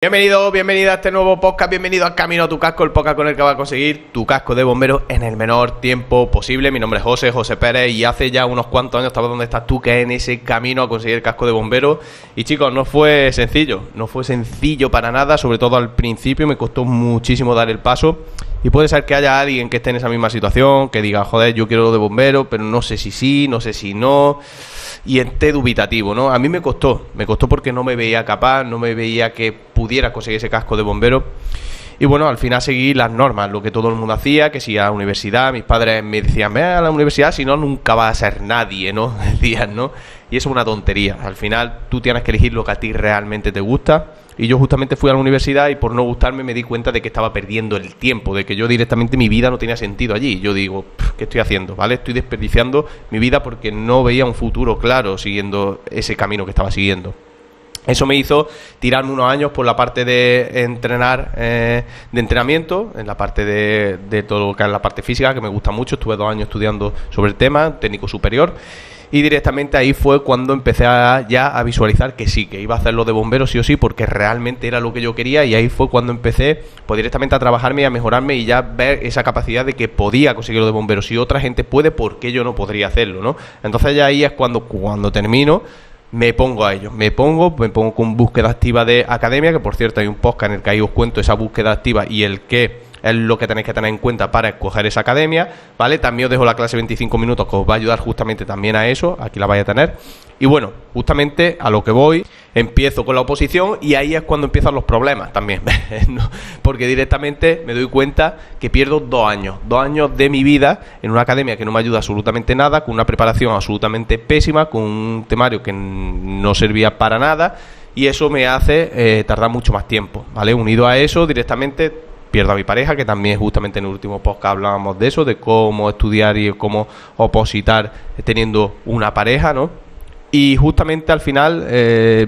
Bienvenido, bienvenida a este nuevo podcast, bienvenido a Camino a tu Casco, el podcast con el que vas a conseguir tu casco de bombero en el menor tiempo posible. Mi nombre es José Pérez y hace ya unos cuantos años estaba donde estás tú, que es en ese camino a conseguir el casco de bombero. Y chicos, no fue sencillo para nada, sobre todo al principio, me costó muchísimo dar el paso. Y puede ser que haya alguien que esté en esa misma situación, que diga, joder, yo quiero lo de bombero, pero no sé si sí, no sé si no, y esté dubitativo, ¿no? A mí me costó porque no me veía capaz, no me veía que pudiera conseguir ese casco de bombero. Y bueno, al final seguí las normas, lo que todo el mundo hacía, que si a la universidad, mis padres me decían, ve a la universidad, si no, nunca vas a ser nadie, ¿no? Decían, ¿no? Y eso es una tontería. Al final tú tienes que elegir lo que a ti realmente te gusta. Y yo justamente fui a la universidad y por no gustarme me di cuenta de que estaba perdiendo el tiempo, de que yo directamente mi vida no tenía sentido allí. Yo digo, ¿qué estoy haciendo? ¿Vale? Estoy desperdiciando mi vida porque no veía un futuro claro siguiendo ese camino que estaba siguiendo. Eso me hizo tirarme unos años por la parte de entrenar, de entrenamiento, en la parte de todo lo que es la parte física, que me gusta mucho. Estuve 2 años estudiando sobre el tema, técnico superior. Y directamente ahí fue cuando empecé ya a visualizar que sí, que iba a hacerlo de bombero sí o sí, porque realmente era lo que yo quería. Y ahí fue cuando empecé pues directamente a trabajarme y a mejorarme y ya ver esa capacidad de que podía conseguirlo de bombero. Si otra gente puede, ¿por qué yo no podría hacerlo, no? Entonces ya ahí es cuando termino, me pongo a ello, me pongo con búsqueda activa de academia, que por cierto hay un podcast en el que ahí os cuento esa búsqueda activa y el qué es lo que tenéis que tener en cuenta para escoger esa academia, ¿vale? También os dejo la clase 25 minutos que os va a ayudar justamente también a eso, aquí la vais a tener. Y bueno, justamente a lo que voy, empiezo con la oposición y ahí es cuando empiezan los problemas también, ¿no? Porque directamente me doy cuenta que pierdo 2 años de mi vida en una academia que no me ayuda absolutamente nada, con una preparación absolutamente pésima, con un temario que no servía para nada y eso me hace tardar mucho más tiempo, ¿vale? Unido a eso, directamente pierdo a mi pareja, que también justamente en el último podcast hablábamos de eso, de cómo estudiar y cómo opositar teniendo una pareja, ¿no? Y justamente al final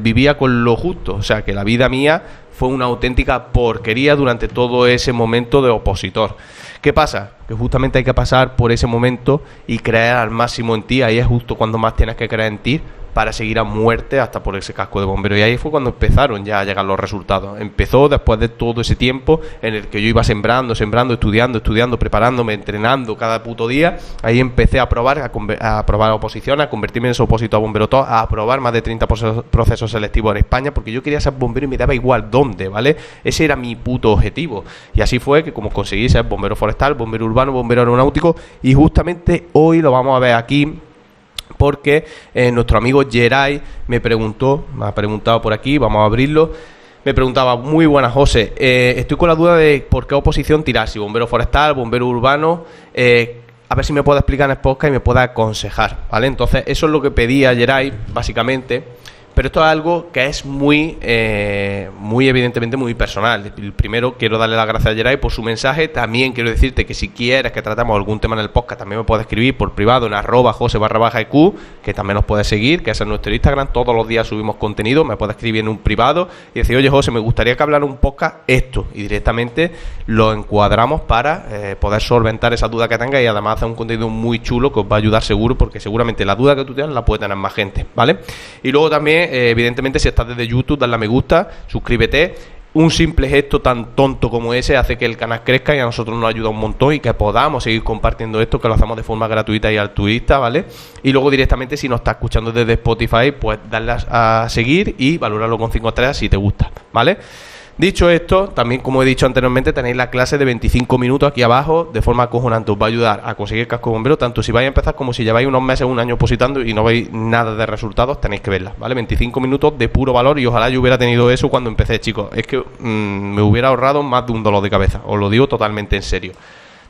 vivía con lo justo, o sea que la vida mía fue una auténtica porquería durante todo ese momento de opositor. ¿Qué pasa? Que justamente hay que pasar por ese momento y creer al máximo en ti, ahí es justo cuando más tienes que creer en ti, para seguir a muerte hasta por ese casco de bombero. Y ahí fue cuando empezaron ya a llegar los resultados. Empezó después de todo ese tiempo en el que yo iba sembrando, estudiando, preparándome, entrenando cada puto día. Ahí empecé a probar, a probar oposiciones, a convertirme en ese opositor a bombero todo, a aprobar más de 30 procesos selectivos en España, porque yo quería ser bombero y me daba igual dónde, ¿vale? Ese era mi puto objetivo. Y así fue que como conseguí ser bombero forestal, bombero urbano, bombero aeronáutico, y justamente hoy lo vamos a ver aquí, porque nuestro amigo Geray me ha preguntado por aquí, vamos a abrirlo. Me preguntaba, muy buenas José, estoy con la duda de por qué oposición tirar, si bombero forestal, bombero urbano, a ver si me puede explicar en el podcast y me puede aconsejar, ¿vale? Entonces eso es lo que pedía Geray, básicamente. Pero esto es algo que es muy evidentemente muy personal. Primero quiero darle las gracias a Geray por su mensaje. También quiero decirte que si quieres que tratemos algún tema en el podcast, también me puedes escribir por privado en @jose_eq, que también nos puedes seguir, que es en nuestro Instagram. Todos los días subimos contenido. Me puedes escribir en un privado y decir, oye José, me gustaría que hablara un podcast esto. Y directamente lo encuadramos para poder solventar esa duda que tengas y además hacer un contenido muy chulo que os va a ayudar seguro, porque seguramente la duda que tú tienes la puede tener más gente, ¿vale? Y luego también evidentemente si estás desde YouTube, dale a me gusta, suscríbete. Un simple gesto tan tonto como ese hace que el canal crezca y a nosotros nos ayuda un montón y que podamos seguir compartiendo esto, que lo hacemos de forma gratuita y altruista, ¿vale? Y luego directamente si nos estás escuchando desde Spotify, pues darle a seguir y valorarlo con 5 estrellas si te gusta, ¿vale? Dicho esto, también como he dicho anteriormente, tenéis la clase de 25 minutos aquí abajo, de forma acojonante, os va a ayudar a conseguir el casco de bombero, tanto si vais a empezar como si lleváis unos meses, un año opositando y no veis nada de resultados, tenéis que verla, ¿vale? 25 minutos de puro valor y ojalá yo hubiera tenido eso cuando empecé, chicos, es que me hubiera ahorrado más de un dolor de cabeza, os lo digo totalmente en serio.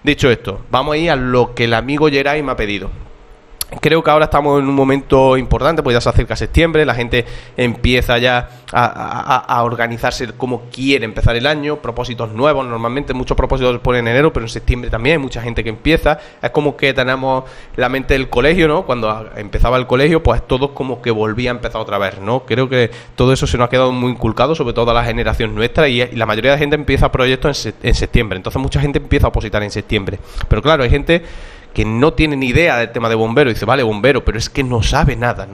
Dicho esto, vamos a ir a lo que el amigo Geray me ha pedido. Creo que ahora estamos en un momento importante, pues ya se acerca septiembre, la gente empieza ya a organizarse como quiere empezar el año, propósitos nuevos, normalmente muchos propósitos se ponen en enero, pero en septiembre también hay mucha gente que empieza, es como que tenemos la mente del colegio, ¿no? Cuando empezaba el colegio, pues todos como que volvía a empezar otra vez, ¿no? Creo que todo eso se nos ha quedado muy inculcado, sobre todo a la generación nuestra, y la mayoría de la gente empieza proyectos en septiembre, entonces mucha gente empieza a opositar en septiembre, pero claro, hay gente que no tiene ni idea del tema de bombero, y dice, vale, bombero, pero es que no sabe nada,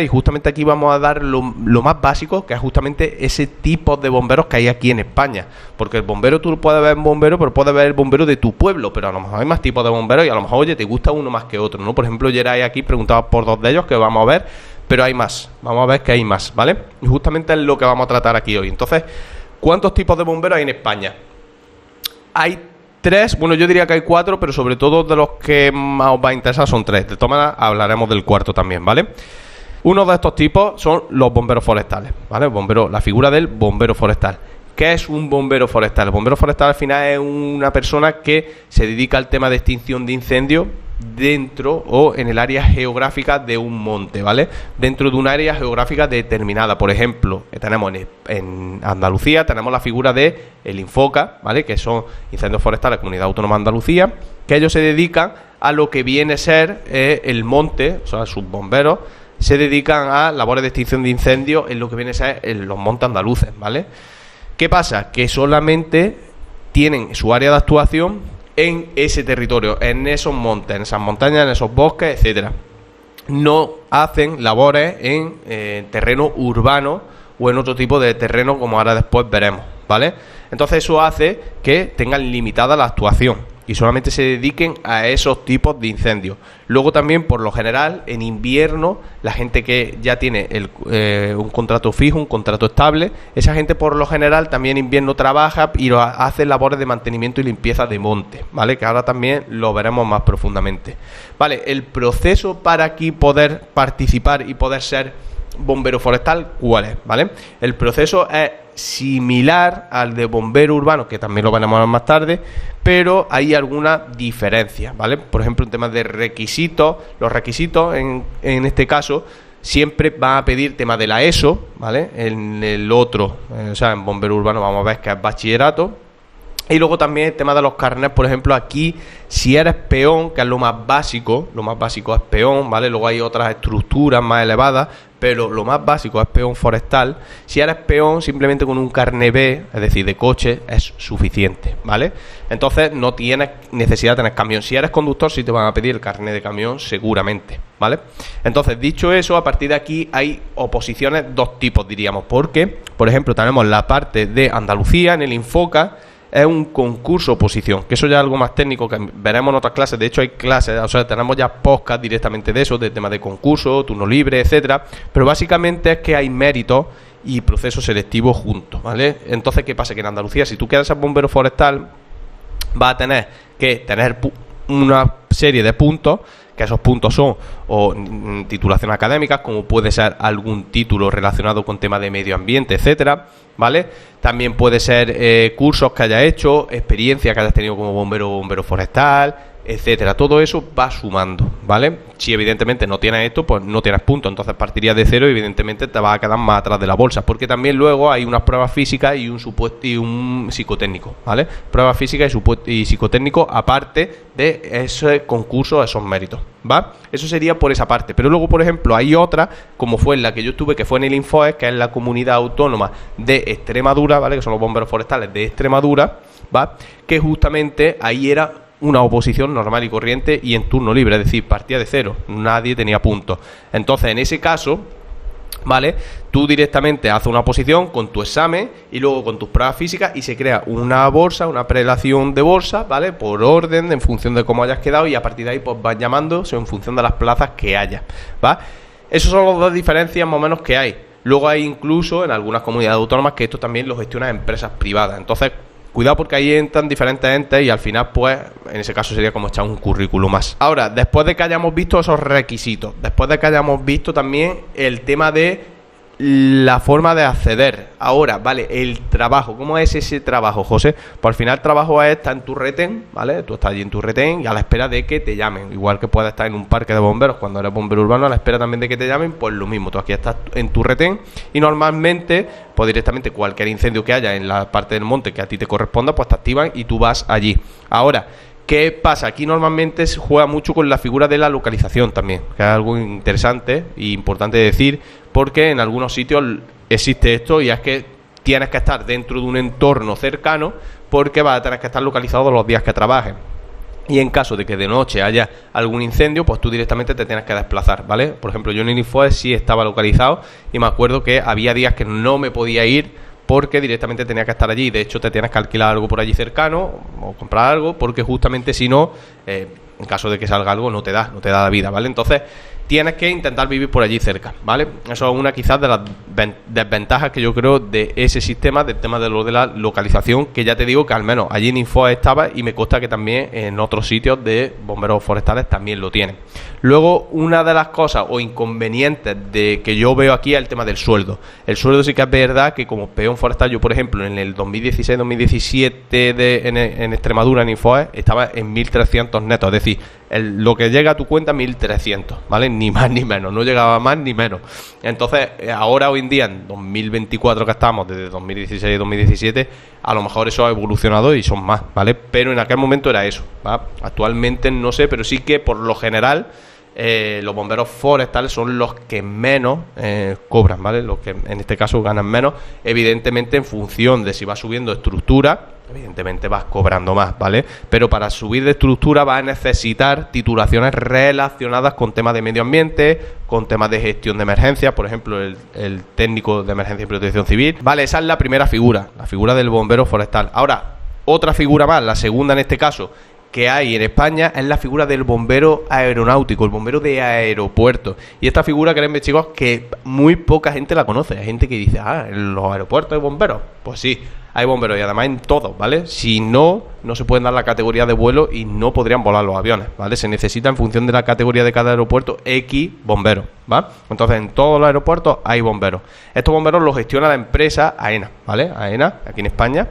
y justamente aquí vamos a dar lo más básico, que es justamente ese tipo de bomberos que hay aquí en España, porque el bombero, tú puedes ver un bombero, pero puedes ver el bombero de tu pueblo, pero a lo mejor hay más tipos de bomberos, y a lo mejor, oye, te gusta uno más que otro, ¿no? Por ejemplo, Geray aquí preguntaba por 2 de ellos, que vamos a ver, pero hay más, vamos a ver que hay más, ¿vale? Y justamente es lo que vamos a tratar aquí hoy. Entonces, ¿cuántos tipos de bomberos hay en España? Hay 3, bueno, yo diría que hay 4, pero sobre todo de los que más os va a interesar son 3. De todas maneras, hablaremos del cuarto también, ¿vale? Uno de estos tipos son los bomberos forestales, ¿vale? La figura del bombero forestal. ¿Qué es un bombero forestal? El bombero forestal al final es una persona que se dedica al tema de extinción de incendios dentro o en el área geográfica de un monte, ¿vale? Dentro de un área geográfica determinada. Por ejemplo, tenemos en Andalucía, tenemos la figura de el Infoca, ¿vale? Que son incendios forestales, Comunidad Autónoma de Andalucía, que ellos se dedican a lo que viene a ser el monte, o sea, sus bomberos se dedican a labores de extinción de incendios en lo que viene a ser los montes andaluces, ¿vale? ¿Qué pasa? Que solamente tienen su área de actuación en ese territorio, en esos montes, en esas montañas, en esos bosques, etcétera. No hacen labores en terreno urbano o en otro tipo de terreno, como ahora después veremos, ¿vale? Entonces eso hace que tengan limitada la actuación y solamente se dediquen a esos tipos de incendios. Luego también, por lo general, en invierno, la gente que ya tiene un contrato fijo, un contrato estable, esa gente por lo general también en invierno trabaja y hace labores de mantenimiento y limpieza de monte, ¿vale? Que ahora también lo veremos más profundamente. Vale, el proceso para aquí poder participar y poder ser bombero forestal, ¿cuál es? ¿Vale? El proceso es similar al de bombero urbano, que también lo veremos a ver más tarde, pero hay alguna diferencia, ¿vale? Por ejemplo, en temas de requisitos, los requisitos en este caso siempre van a pedir tema de la ESO, ¿vale? En el otro, o sea, en bombero urbano vamos a ver que es bachillerato. Y luego también el tema de los carnets, por ejemplo, aquí, si eres peón, que es lo más básico es peón, ¿vale? Luego hay otras estructuras más elevadas, pero lo más básico es peón forestal. Si eres peón, simplemente con un carnet B, es decir, de coche, es suficiente, ¿vale? Entonces no tienes necesidad de tener camión. Si eres conductor, sí te van a pedir el carnet de camión, seguramente, ¿vale? Entonces, dicho eso, a partir de aquí hay oposiciones, 2 tipos, diríamos, porque, por ejemplo, tenemos la parte de Andalucía, en el Infoca, es un concurso oposición, que eso ya es algo más técnico que veremos en otras clases. De hecho hay clases, o sea, tenemos ya podcast directamente de eso, de temas de concurso, turno libre, etcétera, pero básicamente es que hay méritos y procesos selectivos juntos, ¿vale? Entonces, ¿qué pasa? Que en Andalucía, si tú quieres ser bombero forestal, vas a tener que tener una serie de puntos, que esos puntos son o titulaciones académicas, como puede ser algún título relacionado con temas de medio ambiente, etcétera, ¿vale? También puede ser cursos que hayas hecho, experiencia que hayas tenido como bombero o bombero forestal, etcétera. Todo eso va sumando, ¿vale? Si evidentemente no tienes esto, pues no tienes puntos, entonces partirías de cero y evidentemente te vas a quedar más atrás de la bolsa, porque también luego hay unas pruebas físicas y un psicotécnico, ¿vale? Pruebas físicas y psicotécnico aparte de ese concurso, esos méritos, ¿va? Eso sería por esa parte, pero luego, por ejemplo, hay otra, como fue en la que yo estuve, que fue en el Infoes, que es la Comunidad Autónoma de Extremadura, ¿vale? Que son los bomberos forestales de Extremadura, ¿va? Que justamente ahí era una oposición normal y corriente y en turno libre, es decir, partía de cero, nadie tenía puntos. Entonces, en ese caso, ¿vale? Tú directamente haces una oposición con tu examen y luego con tus pruebas físicas y se crea una bolsa, una prelación de bolsa, ¿vale? Por orden, en función de cómo hayas quedado, y a partir de ahí pues vas llamándose en función de las plazas que haya, ¿va? Esas son las 2 diferencias más o menos que hay. Luego hay incluso en algunas comunidades autónomas que esto también lo gestionan empresas privadas. Entonces, cuidado, porque ahí entran diferentes entes y al final, pues, en ese caso sería como echar un currículum más. Ahora, después de que hayamos visto esos requisitos, después de que hayamos visto también el tema de la forma de acceder. Ahora, vale, el trabajo. ¿Cómo es ese trabajo, José? Pues al final el trabajo está en tu retén, ¿vale? Tú estás allí en tu retén y a la espera de que te llamen. Igual que puedes estar en un parque de bomberos cuando eres bombero urbano, a la espera también de que te llamen, pues lo mismo. Tú aquí estás en tu retén y normalmente, pues directamente cualquier incendio que haya en la parte del monte que a ti te corresponda, pues te activan y tú vas allí. Ahora, ¿qué pasa? Aquí normalmente se juega mucho con la figura de la localización también, que es algo interesante e importante de decir, porque en algunos sitios existe esto y es que tienes que estar dentro de un entorno cercano porque vas a tener que estar localizado los días que trabajes. Y en caso de que de noche haya algún incendio, pues tú directamente te tienes que desplazar, ¿vale? Por ejemplo, yo en el Infoes sí estaba localizado y me acuerdo que había días que no me podía ir porque directamente tenía que estar allí. De hecho, te tienes que alquilar algo por allí cercano o comprar algo, porque justamente si no, en caso de que salga algo, no te da la vida, ¿vale? Entonces, tienes que intentar vivir por allí cerca, ¿vale? Eso es una quizás de las desventajas que yo creo de ese sistema, del tema de lo de la localización, que ya te digo que al menos allí en Infoes estaba y me consta que también en otros sitios de bomberos forestales también lo tienen. Luego, una de las cosas o inconvenientes de que yo veo aquí es el tema del sueldo. El sueldo sí que es verdad que como peón forestal, yo por ejemplo en el 2016-2017 en Extremadura, en Infoes, estaba en 1.300 netos, es decir, lo que llega a tu cuenta 1.300, ¿vale? Ni más ni menos, no llegaba más ni menos. Entonces, ahora hoy en día, en 2024 que estamos, desde 2016 y 2017, a lo mejor eso ha evolucionado y son más, ¿vale? Pero en aquel momento era eso, ¿va? Actualmente no sé, pero sí que por lo general los bomberos forestales son los que menos cobran, ¿vale? Los que en este caso ganan menos, evidentemente en función de si va subiendo estructura, evidentemente vas cobrando más, ¿vale? Pero para subir de estructura vas a necesitar titulaciones relacionadas con temas de medio ambiente, con temas de gestión de emergencias, por ejemplo, el técnico de emergencia y protección civil, ¿vale? Esa es la primera figura, la figura del bombero forestal. Ahora, otra figura más, la segunda en este caso, que hay en España es la figura del bombero aeronáutico, el bombero de aeropuerto. Y esta figura, créanme chicos, que muy poca gente la conoce. Hay gente que dice, en los aeropuertos hay bomberos. Pues sí, hay bomberos y además en todos, ¿vale? Si no, no se pueden dar la categoría de vuelo y no podrían volar los aviones, ¿vale? Se necesita en función de la categoría de cada aeropuerto X bomberos, ¿va? Entonces en todos los aeropuertos hay bomberos. Estos bomberos los gestiona la empresa AENA, ¿vale? AENA, aquí en España.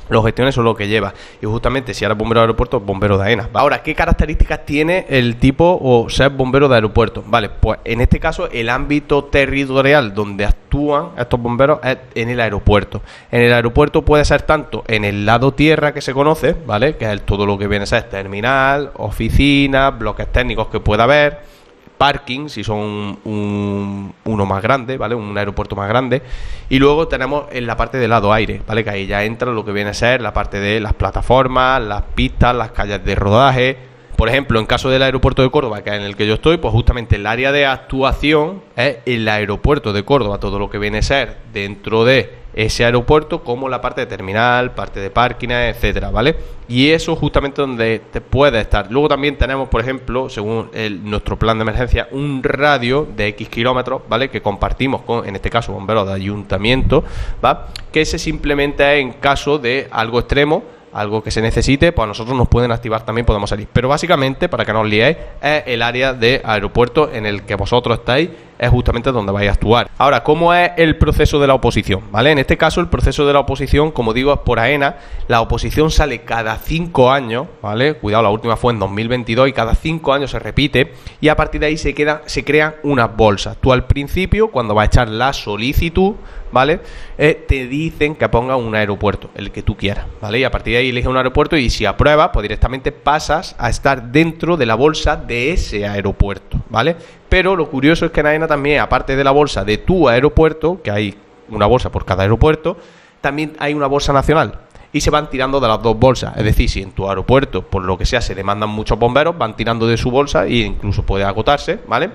Los gestiones son lo que lleva. Y justamente si eres bombero de aeropuerto, bombero de AENA. Ahora, ¿qué características tiene el tipo o ser bombero de aeropuerto? Vale, pues en este caso el ámbito territorial donde actúan estos bomberos es en el aeropuerto. En el aeropuerto puede ser tanto en el lado tierra que se conoce, ¿vale? Que es todo lo que viene a ser terminal, oficina, bloques técnicos que pueda haber, parking, si son uno más grande, ¿vale? Un aeropuerto más grande. Y luego tenemos en la parte del lado aire, ¿vale? Que ahí ya entra lo que viene a ser la parte de las plataformas, las pistas, las calles de rodaje. Por ejemplo, en caso del aeropuerto de Córdoba, que es en el que yo estoy, pues justamente el área de actuación es el aeropuerto de Córdoba, todo lo que viene a ser dentro de ese aeropuerto, como la parte de terminal, parte de parking, etcétera, ¿vale? Y eso justamente donde te puede estar. Luego también tenemos, por ejemplo, según nuestro plan de emergencia, un radio de X kilómetros, ¿vale? Que compartimos con, en este caso, bomberos de ayuntamiento, ¿va? Que ese simplemente es en caso de algo extremo, algo que se necesite, pues a nosotros nos pueden activar también, podemos salir. Pero básicamente, para que no os liéis, es el área de aeropuerto en el que vosotros estáis, es justamente donde vais a actuar. Ahora, ¿cómo es el proceso de la oposición? ¿Vale? En este caso, el proceso de la oposición, como digo, es por AENA. La oposición sale cada 5 años, ¿vale? Cuidado, la última fue en 2022 y cada 5 años se repite. Y a partir de ahí se crean unas bolsas. Tú al principio, cuando vas a echar la solicitud, ¿vale? Te dicen que pongas un aeropuerto, el que tú quieras, ¿vale? Y a partir de ahí eliges un aeropuerto y si apruebas, pues directamente pasas a estar dentro de la bolsa de ese aeropuerto, ¿vale? Pero lo curioso es que en AENA también, aparte de la bolsa de tu aeropuerto, que hay una bolsa por cada aeropuerto, también hay una bolsa nacional. Y se van tirando de las dos bolsas. Es decir, si en tu aeropuerto, por lo que sea, se demandan muchos bomberos, van tirando de su bolsa e incluso puede agotarse, ¿vale?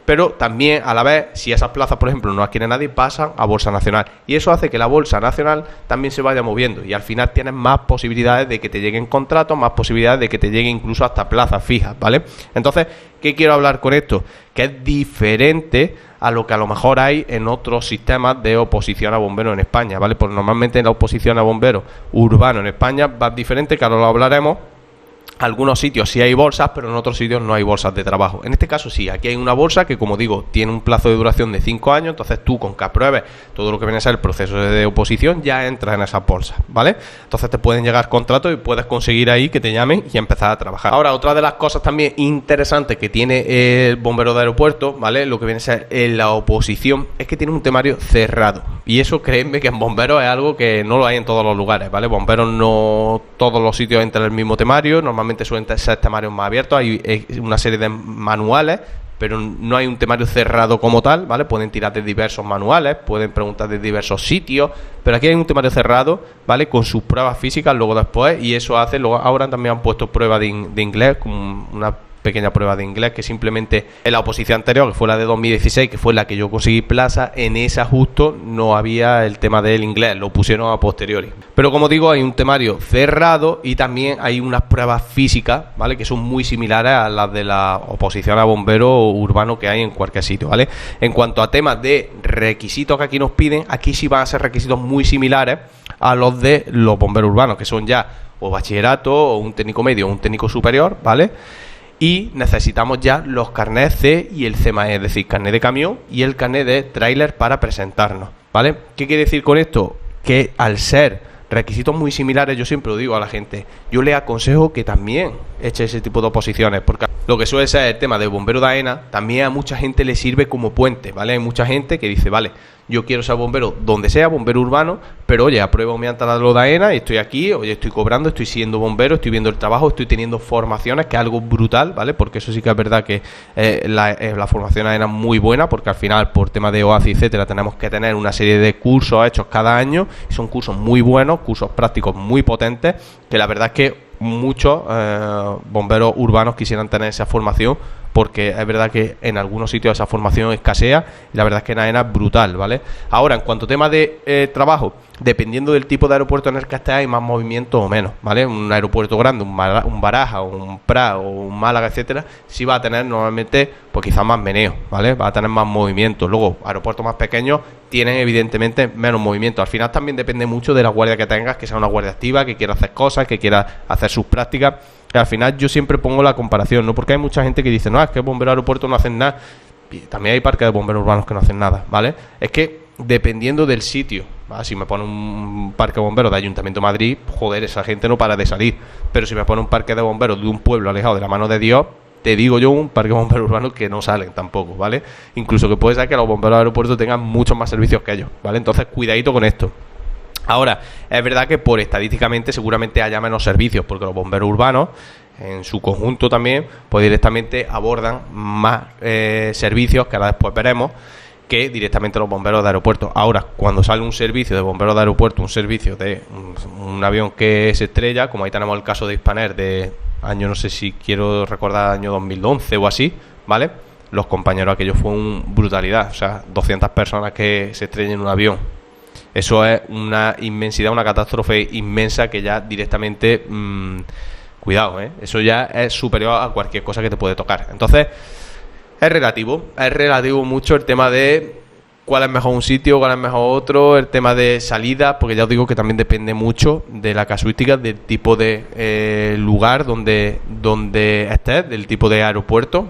Pero también, a la vez, si esas plazas, por ejemplo, no las quiere nadie, pasan a bolsa nacional. Y eso hace que la bolsa nacional también se vaya moviendo. Y al final tienes más posibilidades de que te lleguen contratos, más posibilidades de que te lleguen incluso hasta plazas fijas, ¿vale? Entonces, ¿qué quiero hablar con esto? Que es diferente a lo que a lo mejor hay en otros sistemas de oposición a bomberos en España, ¿vale? Pues normalmente en la oposición a bomberos urbano en España va diferente, que ahora lo hablaremos. Algunos sitios sí hay bolsas, pero en otros sitios no hay bolsas de trabajo. En este caso sí, aquí hay una bolsa que, como digo, tiene un plazo de duración de 5 años, entonces tú con que apruebes todo lo que viene a ser el proceso de oposición ya entras en esas bolsas, ¿vale? Entonces te pueden llegar contratos y puedes conseguir ahí que te llamen y empezar a trabajar. Ahora, otra de las cosas también interesantes que tiene el bombero de aeropuerto, ¿vale? Lo que viene a ser la oposición es que tiene un temario cerrado. Y eso, créanme que en bomberos es algo que no lo hay en todos los lugares, ¿vale? Bomberos no todos los sitios entran en el mismo temario, normalmente suelen ser temarios más abiertos, hay una serie de manuales pero no hay un temario cerrado como tal, ¿vale? Pueden tirar de diversos manuales, pueden preguntar de diversos sitios, pero aquí hay un temario cerrado, ¿vale? Con sus pruebas físicas luego después, y eso hace, luego ahora también han puesto pruebas de inglés, con una pequeña prueba de inglés, que simplemente en la oposición anterior, que fue la de 2016, que fue la que yo conseguí plaza, en esa justo no había el tema del inglés, lo pusieron a posteriori. Pero como digo, hay un temario cerrado y también hay unas pruebas físicas, ¿vale? Que son muy similares a las de la oposición a bombero urbano que hay en cualquier sitio, ¿vale? En cuanto a temas de requisitos que aquí nos piden, aquí sí van a ser requisitos muy similares a los de los bomberos urbanos, que son ya o bachillerato, o un técnico medio, o un técnico superior, ¿vale? Y necesitamos ya los carnets C y el CMAE, es decir, carnet de camión y el carnet de tráiler para presentarnos, ¿vale? ¿Qué quiere decir con esto? Que al ser requisitos muy similares, yo siempre lo digo a la gente, yo le aconsejo que también eche ese tipo de oposiciones, porque lo que suele ser el tema de bombero de AENA, también a mucha gente le sirve como puente, ¿vale? Hay mucha gente que dice, vale, yo quiero ser bombero donde sea, bombero urbano, pero oye, apruebo mi lo de AENA y estoy aquí, oye, estoy cobrando, estoy siendo bombero, estoy viendo el trabajo, estoy teniendo formaciones, que es algo brutal, ¿vale? Porque eso sí que es verdad que la formación AENA es muy buena, porque al final, por tema de OACI, etcétera, tenemos que tener una serie de cursos hechos cada año, y son cursos muy buenos, cursos prácticos muy potentes, que la verdad es que muchos bomberos urbanos quisieran tener esa formación, porque es verdad que en algunos sitios esa formación escasea y la verdad es que en AENA es brutal, ¿vale? Ahora, en cuanto a tema de trabajo, dependiendo del tipo de aeropuerto en el que estés, hay más movimiento o menos, ¿vale? Un aeropuerto grande, un Baraja, un Prat o un Málaga, etcétera, sí va a tener normalmente, pues quizás más meneo, ¿vale? Va a tener más movimiento. Luego, aeropuertos más pequeños tienen evidentemente menos movimiento. Al final también depende mucho de la guardia que tengas, que sea una guardia activa, que quiera hacer cosas, que quiera hacer sus prácticas. Al final yo siempre pongo la comparación, ¿no? Porque hay mucha gente que dice, no, es que bomberos de aeropuerto no hacen nada. Y también hay parques de bomberos urbanos que no hacen nada, ¿vale? Es que dependiendo del sitio, ¿vale? Si me pone un parque de bomberos de Ayuntamiento de Madrid, joder, esa gente no para de salir. Pero si me pone un parque de bomberos de un pueblo alejado de la mano de Dios, te digo yo, un parque de bomberos urbanos que no salen tampoco, ¿vale? Incluso que puede ser que los bomberos de aeropuerto tengan muchos más servicios que ellos, ¿vale? Entonces, cuidadito con esto. Ahora, es verdad que por estadísticamente seguramente haya menos servicios, porque los bomberos urbanos, en su conjunto también, pues directamente abordan más servicios, que ahora después veremos, que directamente los bomberos de aeropuerto. Ahora, cuando sale un servicio de bomberos de aeropuerto, un servicio de un avión que se estrella, como ahí tenemos el caso de Hispaner de año, no sé si quiero recordar, año 2011 o así, ¿vale? Los compañeros, aquello fue una brutalidad, o sea, 200 personas que se estrellen en un avión. Eso es una inmensidad, una catástrofe inmensa que ya directamente, cuidado, eso ya es superior a cualquier cosa que te puede tocar. Entonces, es relativo mucho el tema de cuál es mejor un sitio, cuál es mejor otro, el tema de salida, porque ya os digo que también depende mucho de la casuística, del tipo de lugar donde estés, del tipo de aeropuerto.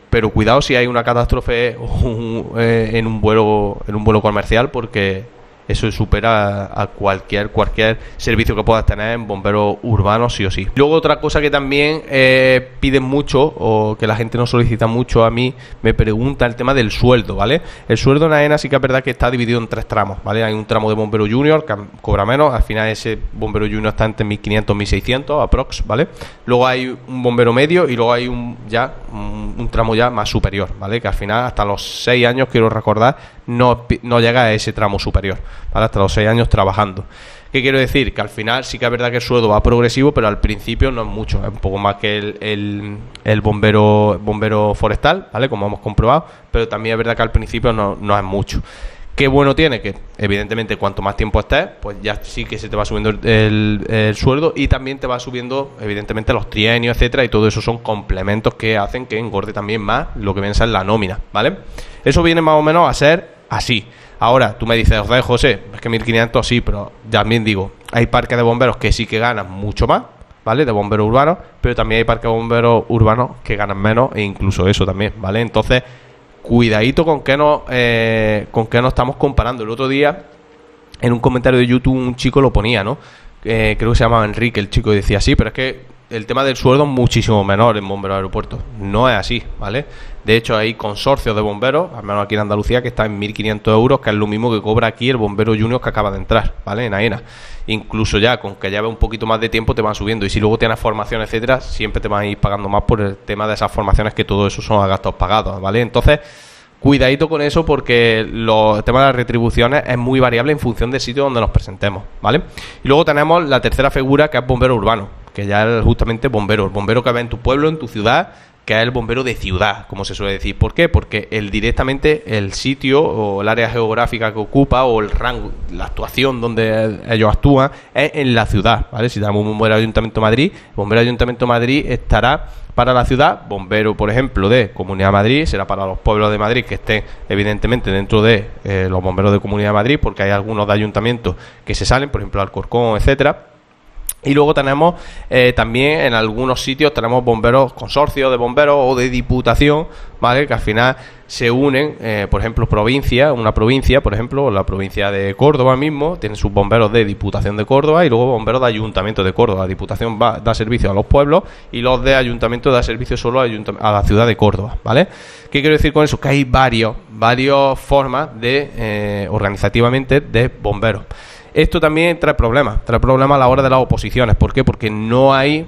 Pero cuidado si hay una catástrofe en un vuelo comercial, porque eso supera a cualquier servicio que puedas tener en bomberos urbanos, sí o sí. Luego, otra cosa que también piden mucho, o que la gente no solicita mucho, a mí me pregunta el tema del sueldo, ¿vale? El sueldo en AENA sí que es verdad que está dividido en 3 tramos, ¿vale? Hay un tramo de bombero junior que cobra menos, al final ese bombero junior está entre 1.500 y 1.600 aprox, ¿vale? Luego hay un bombero medio y luego hay un tramo ya más superior, ¿vale? Que al final hasta los 6 años, quiero recordar, no llega a ese tramo superior, ¿vale? Hasta los 6 años trabajando. ¿Qué quiero decir? Que al final sí que es verdad que el sueldo va progresivo, pero al principio no es mucho, es un poco más que el bombero forestal, ¿vale? Como hemos comprobado, pero también es verdad que al principio no es mucho. ¿Qué bueno tiene? Que evidentemente cuanto más tiempo estés, pues ya sí que se te va subiendo el sueldo, y también te va subiendo evidentemente los trienios, etcétera, y todo eso son complementos que hacen que engorde también más lo que viene a ser la nómina, ¿vale? Eso viene más o menos a ser así. Ahora, tú me dices, José, es que 1.500 sí, pero también digo, hay parques de bomberos que sí que ganan mucho más, ¿vale? De bomberos urbanos, pero también hay parques de bomberos urbanos que ganan menos, e incluso eso también, ¿vale? Entonces, cuidadito con qué nos estamos comparando. El otro día, en un comentario de YouTube, un chico lo ponía, ¿no? Creo que se llamaba Enrique el chico, y decía, sí, pero es que el tema del sueldo es muchísimo menor en bomberos de aeropuertos. No es así, ¿vale? De hecho, hay consorcios de bomberos, al menos aquí en Andalucía, que está en 1.500 euros, que es lo mismo que cobra aquí el bombero junior que acaba de entrar, ¿vale? En AENA. Incluso ya, con que lleve un poquito más de tiempo, te van subiendo. Y si luego tienes formación, etcétera, siempre te van a ir pagando más por el tema de esas formaciones, que todo eso son a gastos pagados, ¿vale? Entonces, cuidadito con eso, porque el tema de las retribuciones es muy variable en función del sitio donde nos presentemos, ¿vale? Y luego tenemos la tercera figura, que es bombero urbano, que ya es justamente bombero, el bombero que ve en tu pueblo, en tu ciudad, que es el bombero de ciudad, como se suele decir. ¿Por qué? Porque directamente el sitio o el área geográfica que ocupa, o el rango, la actuación donde ellos actúan, es en la ciudad, ¿vale? Si tenemos un bombero de Ayuntamiento de Madrid, el bombero de Ayuntamiento de Madrid estará para la ciudad. Bombero, por ejemplo, de Comunidad de Madrid será para los pueblos de Madrid que estén evidentemente dentro de los bomberos de Comunidad de Madrid, porque hay algunos de ayuntamientos que se salen, por ejemplo Alcorcón, etcétera. Y luego tenemos también en algunos sitios tenemos bomberos, consorcios de bomberos o de diputación, ¿vale? Que al final se unen, por ejemplo, una provincia, por ejemplo, la provincia de Córdoba mismo, tiene sus bomberos de Diputación de Córdoba y luego bomberos de Ayuntamiento de Córdoba. La Diputación da servicio a los pueblos y los de Ayuntamiento da servicio solo a la ciudad de Córdoba, ¿vale? ¿Qué quiero decir con eso? Que hay varias formas de organizativamente de bomberos. Esto también trae problemas a la hora de las oposiciones. ¿Por qué? Porque no hay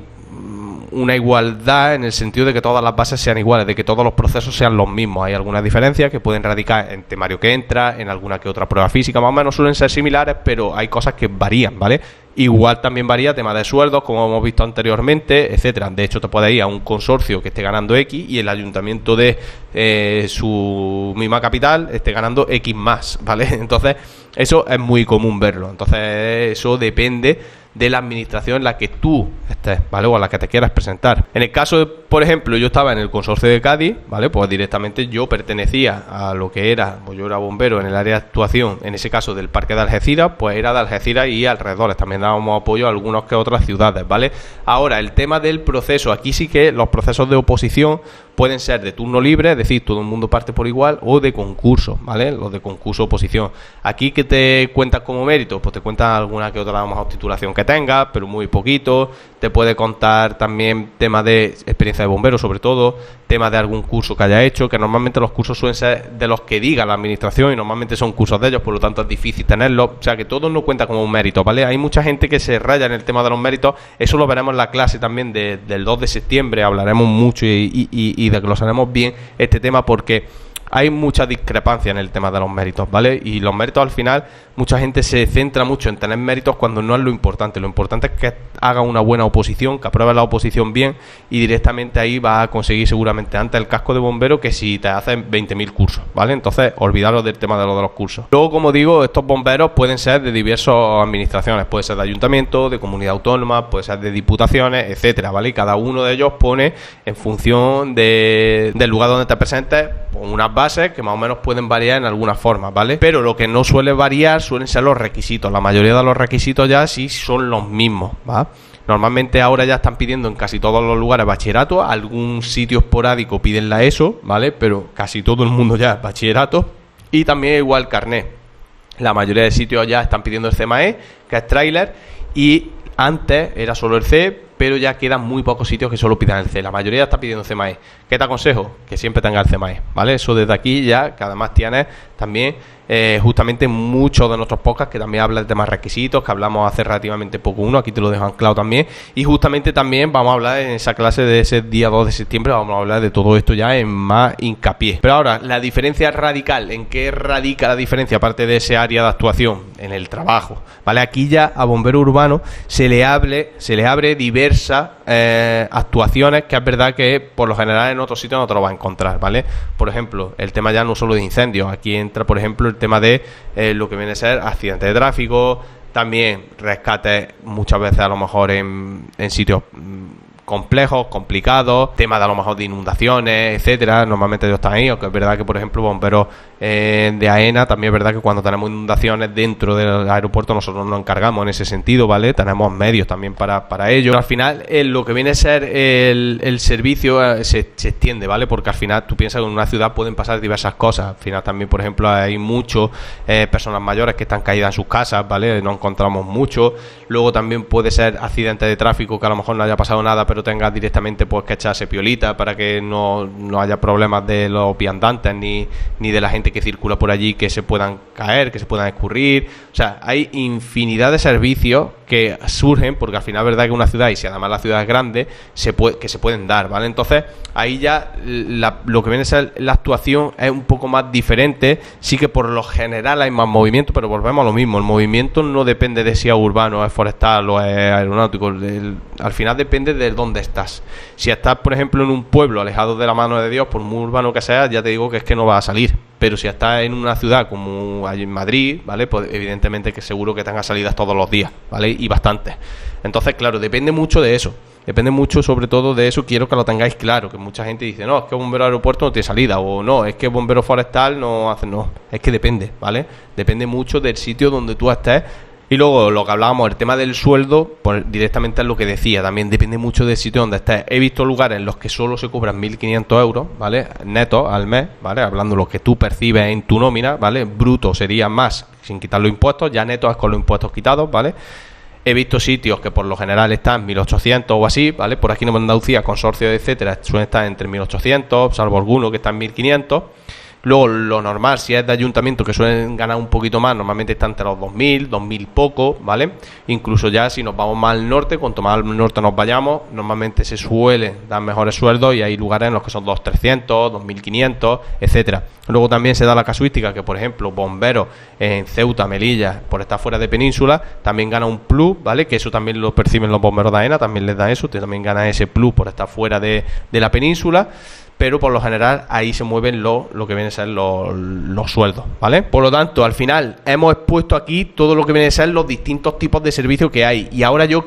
una igualdad en el sentido de que todas las bases sean iguales, de que todos los procesos sean los mismos. Hay algunas diferencias que pueden radicar en temario que entra, en alguna que otra prueba física, más o menos suelen ser similares, pero hay cosas que varían, ¿vale? Igual también varía tema de sueldos, como hemos visto anteriormente, etcétera. De hecho, te puede ir a un consorcio que esté ganando X y el ayuntamiento de su misma capital esté ganando X más, ¿vale? Entonces, eso es muy común verlo. Entonces, eso depende de la administración en la que tú estés, ¿vale? O a la que te quieras presentar. En el caso de, por ejemplo, yo estaba en el consorcio de Cádiz, ¿vale? Pues directamente yo pertenecía a lo que era, pues yo era bombero en el área de actuación, en ese caso del parque de Algeciras, pues era de Algeciras y alrededores. También dábamos apoyo a algunas que otras ciudades, ¿vale? Ahora, el tema del proceso, aquí sí que los procesos de oposición pueden ser de turno libre, es decir, todo el mundo parte por igual, o de concurso, ¿vale? Los de concurso oposición. Aquí, ¿qué te cuentas como mérito? Pues te cuentan alguna que otra, a lo mejor, titulación que tengas, pero muy poquito. Te puede contar también temas de experiencia de bombero, sobre todo, temas de algún curso que haya hecho, que normalmente los cursos suelen ser de los que diga la administración y normalmente son cursos de ellos, por lo tanto es difícil tenerlos. O sea, que todo no cuenta como un mérito, ¿vale? Hay mucha gente que se raya en el tema de los méritos. Eso lo veremos en la clase también del 2 de septiembre. Hablaremos mucho y desglosaremos bien este tema, porque hay mucha discrepancia en el tema de los méritos, ¿vale? Y los méritos, al final, mucha gente se centra mucho en tener méritos cuando no es lo importante. Lo importante es que haga una buena oposición, que apruebe la oposición bien, y directamente ahí va a conseguir seguramente antes el casco de bombero que si te hacen 20.000 cursos, ¿vale? Entonces, olvidaros del tema de los cursos. Luego, como digo, estos bomberos pueden ser de diversas administraciones, puede ser de ayuntamiento, de comunidad autónoma, puede ser de diputaciones, etcétera, ¿vale? Y cada uno de ellos pone, en función del lugar donde te presentes, unas bases que más o menos pueden variar en alguna forma, ¿vale? Pero lo que no suele variar suelen ser los requisitos. La mayoría de los requisitos ya sí son los mismos, ¿va? Normalmente ahora ya están pidiendo en casi todos los lugares bachillerato, algún sitio esporádico piden la ESO, ¿vale? Pero casi todo el mundo ya es bachillerato, y también igual carné. La mayoría de sitios ya están pidiendo el CMAE, que es tráiler, y antes era solo el C, pero ya quedan muy pocos sitios que solo pidan el C. La mayoría está pidiendo CMAE. ¿Qué te aconsejo? Que siempre tenga el CMAE, ¿vale? Eso desde aquí ya, que además tienes también justamente muchos de nuestros podcasts que también hablan de temas requisitos, que hablamos hace relativamente poco uno, aquí te lo dejo anclado también, y justamente también vamos a hablar en esa clase de ese día 2 de septiembre, vamos a hablar de todo esto ya en más hincapié. Pero ahora, la diferencia radical, ¿en qué radica la diferencia? Aparte de ese área de actuación, en el trabajo, ¿vale? Aquí ya a bombero urbano se le abre diversas actuaciones, que es verdad que por lo general en otros sitios no te lo vas a encontrar, ¿vale? Por ejemplo, el tema ya no solo de incendios, aquí entra, por ejemplo, el tema de lo que viene a ser accidentes de tráfico, también rescates muchas veces a lo mejor en sitios complejos, complicados, temas de a lo mejor de inundaciones, etcétera. Normalmente ellos están ahí, aunque es verdad que, por ejemplo, bomberos de AENA. También es verdad que cuando tenemos inundaciones dentro del aeropuerto nosotros nos encargamos en ese sentido, ¿vale? Tenemos medios también para ello. Pero al final lo que viene a ser el servicio se extiende, ¿vale? Porque al final tú piensas que en una ciudad pueden pasar diversas cosas. Al final también, por ejemplo, hay muchos personas mayores que están caídas en sus casas, ¿vale? No encontramos mucho. Luego también puede ser accidente de tráfico, que a lo mejor no haya pasado nada, pero tengas directamente pues que echarse piolita para que no haya problemas de los viandantes ni de la gente que circula por allí, que se puedan caer, que se puedan escurrir. O sea, hay infinidad de servicios que surgen, porque al final es verdad que una ciudad, y si además la ciudad es grande, que se pueden dar, ¿vale? Entonces, ahí ya lo que viene a ser la actuación es un poco más diferente. Sí que por lo general hay más movimiento, pero volvemos a lo mismo. El movimiento no depende de si es urbano, es forestal o es aeronáutico. Al final depende de dónde estás. Si estás, por ejemplo, en un pueblo alejado de la mano de Dios, por muy urbano que sea, ya te digo que es que no va a salir. Pero si estás en una ciudad como allí en Madrid, ¿vale? Pues evidentemente que seguro que tengas salidas todos los días, ¿vale? Y bastantes. Entonces, claro, depende mucho de eso. Depende mucho, sobre todo, de eso. Quiero que lo tengáis claro, que mucha gente dice, no, es que bombero aeropuerto no tiene salida, o no, es que bombero forestal no hace, no. Es que depende, ¿vale? Depende mucho del sitio donde tú estés. Y luego lo que hablábamos, el tema del sueldo, pues directamente es lo que decía, también depende mucho del sitio donde estés. He visto lugares en los que solo se cobran 1.500 euros, ¿vale? Netos al mes, ¿vale? Hablando de lo que tú percibes en tu nómina, ¿vale? Bruto sería más sin quitar los impuestos, ya netos es con los impuestos quitados, ¿vale? He visto sitios que por lo general están 1.800 o así, ¿vale? Por aquí en Andalucía, consorcios, etcétera, suelen estar entre 1.800, salvo alguno que está en 1.500. Luego, lo normal, si es de ayuntamiento, que suelen ganar un poquito más, normalmente está entre los 2.000, 2.000 poco, ¿vale? Incluso ya si nos vamos más al norte, cuanto más al norte nos vayamos, normalmente se suelen dar mejores sueldos y hay lugares en los que son 2.300, 2.500, etcétera. Luego también se da la casuística que, por ejemplo, bomberos en Ceuta, Melilla, por estar fuera de península, también gana un plus, ¿vale? Que eso también lo perciben los bomberos de AENA, también les da eso, también gana ese plus por estar fuera de la península. Pero por lo general ahí se mueven lo que vienen a ser los sueldos, ¿vale? Por lo tanto, al final hemos expuesto aquí todo lo que vienen a ser los distintos tipos de servicios que hay. Y ahora yo,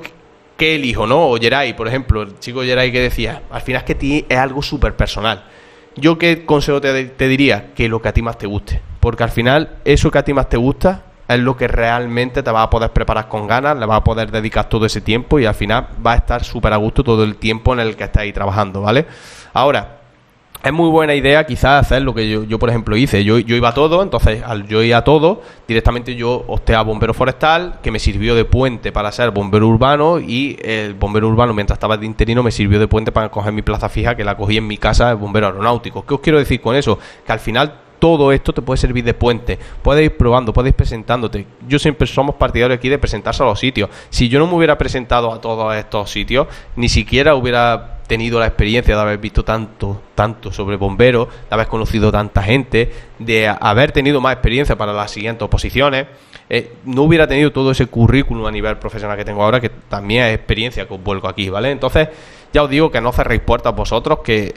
¿qué elijo, no? O Geray, por ejemplo, el chico Geray que decía, al final es que es algo súper personal. Yo, ¿qué consejo te diría? Que lo que a ti más te guste. Porque al final, eso que a ti más te gusta es lo que realmente te va a poder preparar con ganas, le vas a poder dedicar todo ese tiempo y al final va a estar súper a gusto todo el tiempo en el que estáis trabajando, ¿vale? Ahora, es muy buena idea quizás hacer lo que yo por ejemplo hice. Yo iba a todo, entonces al yo ir a todo, directamente yo opté a bombero forestal, que me sirvió de puente para ser bombero urbano, y el bombero urbano mientras estaba de interino me sirvió de puente para coger mi plaza fija, que la cogí en mi casa de bombero aeronáutico. ¿Qué os quiero decir con eso? Que al final todo esto te puede servir de puente. Puedes ir probando, puedes ir presentándote. Yo siempre somos partidarios aquí de presentarse a los sitios. Si yo no me hubiera presentado a todos estos sitios, ni siquiera hubiera tenido la experiencia de haber visto tanto sobre bomberos, de haber conocido tanta gente, de haber tenido más experiencia para las siguientes oposiciones, no hubiera tenido todo ese currículum a nivel profesional que tengo ahora, que también es experiencia que os vuelco aquí, ¿vale? Entonces, ya os digo que no cerréis puertas vosotros, que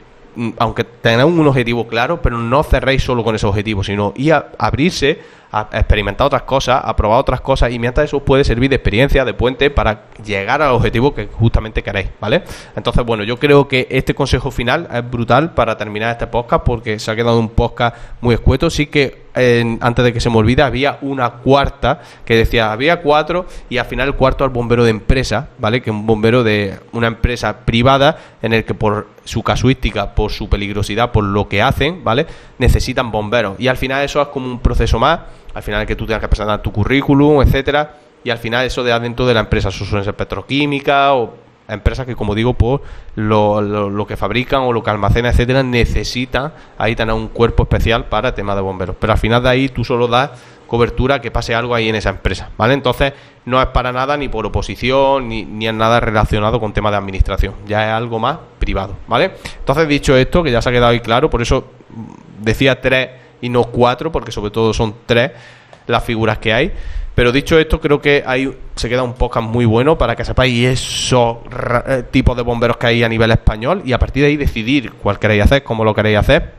aunque tengáis un objetivo claro, pero no cerréis solo con ese objetivo, sino ir a abrirse, a experimentar otras cosas, a probar otras cosas, y mientras eso puede servir de experiencia, de puente, para llegar al objetivo que justamente queréis, ¿vale? Entonces, bueno, yo creo que este consejo final es brutal para terminar este podcast, porque se ha quedado un podcast muy escueto. Sí que antes de que se me olvide, había una cuarta que decía, había 4 y al final el cuarto es bombero de empresa, ¿vale? Que es un bombero de una empresa privada en el que por su casuística, por su peligrosidad, por lo que hacen, ¿vale? Necesitan bomberos, y al final eso es como un proceso más. Al final es que tú tengas que presentar tu currículum, etcétera, y al final eso de adentro de la empresa, eso suelen ser petroquímica o empresas que, como digo, por lo que fabrican o lo que almacenan, etcétera, necesitan ahí tener un cuerpo especial para temas de bomberos. Pero al final de ahí tú solo das cobertura a que pase algo ahí en esa empresa, ¿vale? Entonces no es para nada ni por oposición ni es nada relacionado con temas de administración, ya es algo más privado, ¿vale? Entonces, dicho esto, que ya se ha quedado ahí claro, por eso decía 3 y no 4, porque sobre todo son 3 las figuras que hay. Pero dicho esto, creo que ahí se queda un podcast muy bueno para que sepáis esos tipos de bomberos que hay a nivel español, y a partir de ahí decidir cuál queréis hacer, cómo lo queréis hacer.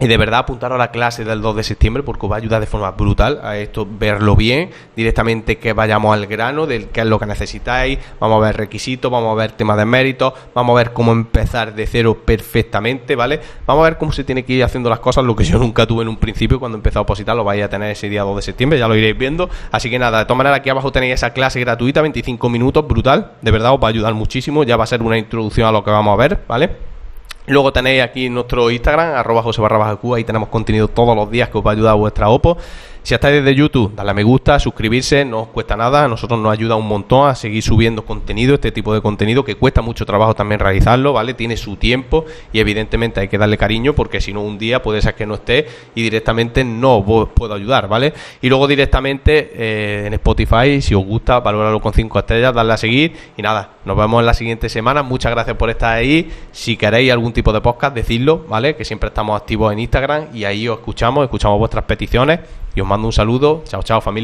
Y de verdad apuntaros a la clase del 2 de septiembre porque os va a ayudar de forma brutal a esto, verlo bien, directamente que vayamos al grano de qué es lo que necesitáis, vamos a ver requisitos, vamos a ver temas de méritos, vamos a ver cómo empezar de cero perfectamente, ¿vale? Vamos a ver cómo se tiene que ir haciendo las cosas, lo que yo nunca tuve en un principio cuando empecé a opositar, lo vais a tener ese día 2 de septiembre, ya lo iréis viendo. Así que nada, de todas maneras aquí abajo tenéis esa clase gratuita, 25 minutos, brutal, de verdad os va a ayudar muchísimo, ya va a ser una introducción a lo que vamos a ver, ¿vale? Luego tenéis aquí nuestro Instagram, @Jose_Q, ahí tenemos contenido todos los días que os va a ayudar a vuestra OPO. Si estáis desde YouTube, dale a me gusta, suscribirse, no os cuesta nada, a nosotros nos ayuda un montón a seguir subiendo contenido, este tipo de contenido que cuesta mucho trabajo también realizarlo, ¿vale? Tiene su tiempo y evidentemente hay que darle cariño porque si no un día puede ser que no esté y directamente no os puedo ayudar, ¿vale? Y luego directamente en Spotify, si os gusta, valorarlo con 5 estrellas, darle a seguir y nada, nos vemos en la siguiente semana, muchas gracias por estar ahí, si queréis algún tipo de podcast, decidlo, ¿vale? Que siempre estamos activos en Instagram y ahí os escuchamos vuestras peticiones y os mando un saludo. Chao, chao, familia.